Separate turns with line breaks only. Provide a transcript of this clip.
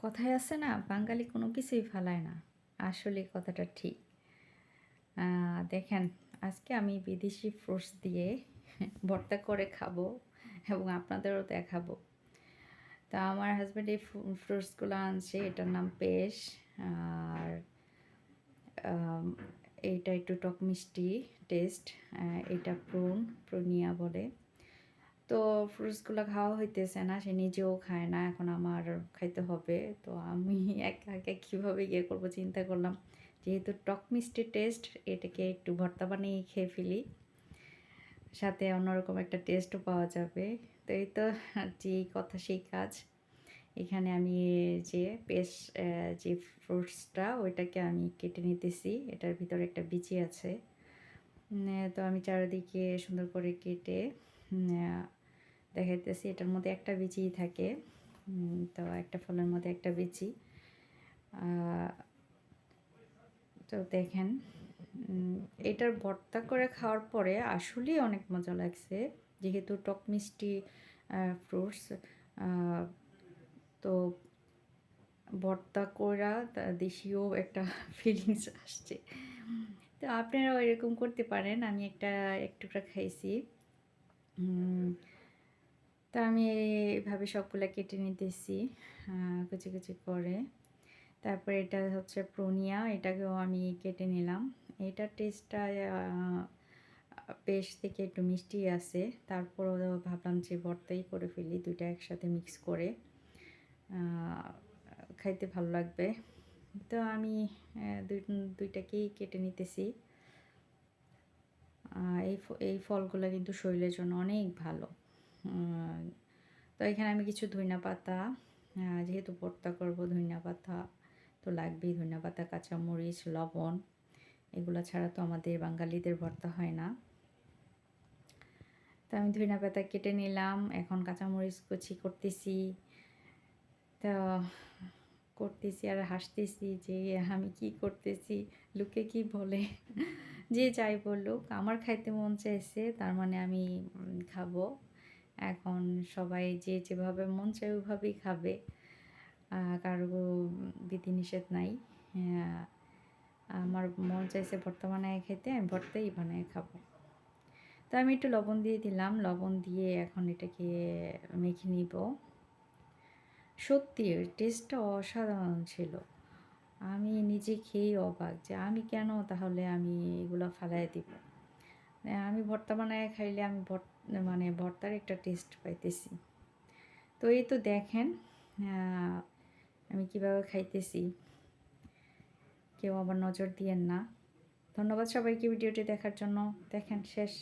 কথায় আছে না, বাঙালি কোনো কিছুই ফালায় না। আসলে কথাটা ঠিক। দেখেন, আজকে আমি বিদেশি ফ্রুটস দিয়ে ভর্তা করে খাবো এবং আপনাদেরও দেখাবো। তা আমার হাসব্যান্ড এই ফ্রুটসগুলো আনছে, এটার নাম পেশ। আর আম এইটা একটু টক মিষ্টি টেস্ট। এটা প্রুনিয়া বলে। তো ফ্রুটসগুলো খাওয়া হইতেছে না, সে নিজেও খায় না, এখন আমার খাইতে হবে। তো আমি একা একা কীভাবে করবো চিন্তা করলাম, যেহেতু টক মিষ্টি টেস্ট, এটাকে একটু ভর্তা বানিয়ে খেয়ে ফেলি, সাথে অন্যরকম একটা টেস্টও পাওয়া যাবে। তো এই তো যেই কথা সেই কাজ। এখানে আমি যে ফ্রুটসটা ওইটাকে আমি কেটে নিতেছি, এটার ভিতরে একটা বিচি আছে। তো আমি চারিদিকে সুন্দর করে কেটে দেখাইতেছি। এটার মধ্যে একটা বিচিই থাকে। তো একটা ফলের মধ্যে একটা বিচি। তো দেখেন, এটার ভর্তা করে খাওয়ার পরে আসলেই অনেক মজা লাগছে, যেহেতু টক মিষ্টি ফ্রুটস। তো ভর্তা কইরা দেশীয় একটা ফিলিংস আসছে। তো আপনারাও এরকম করতে পারেন। আমি এক টুকরা খাইছি। তা আমি এইভাবে সবগুলা কেটে নিতেছি কুচি কুচি করে। তারপরে এটা হচ্ছে প্রুনিয়া, এটাকেও আমি কেটে নিলাম। এটার টেস্টটা পেস্ট থেকে একটু মিষ্টি আছে, তারপরও ভাবলাম যে ভর্তাই করে ফেলি, দুইটা একসাথে মিক্স করে খাইতে ভালো লাগবে। তো আমি দুইটাকেই কেটে নিতেছি। এই ফলগুলো কিন্তু শরীরের জন্য অনেক ভালো। তো এখানে আমি কিছু ধনিয়া পাতা, যেহেতু ভর্তা করব, ধনিয়া পাতা তো লাগবেই। ধনিয়া পাতা, কাঁচামরিচ, লবণ, এগুলো ছাড়া তো আমাদের বাঙালিদের ভর্তা হয় না। তো আমি ধনিয়া পাতা কেটে নিলাম, এখন কাঁচামরিচ কুচি করতেছি। তো আর হাসতেছি যে আমি কি করতেছি, লোকে কি বলে। যে যাই বলুক, আমার খাইতে মন চাইছে, তার মানে আমি খাবো। এখন সবাই যে যেভাবে মন চায় ওইভাবেই খাবে, কারো বিধিনিষেধ নাই। আমার মন চাইছে ভর্তা বানায় খেতে, আমি ভর্তাই বানায় খাবো। তো আমি একটু লবণ দিয়ে দিলাম, লবণ দিয়ে এখন এটাকে মেখে নিব। সত্যি টেস্টটা অসাধারণ ছিল। আমি নিজে খেয়েই অবাক যে আমি কেন তাহলে আমি এগুলো ফালাই দিব। আমি ভর্তা বানায় খাইলে আমি মানে ভর্তার একটা টেস্ট পাইতেছি। তো এই তো দেখেন আমি কিভাবে খাইতেছি, কেউ আবার নজর দিয়েন না। ধন্যবাদ সবাইকে ভিডিওটি দেখার জন্য। দেখেন শেষ।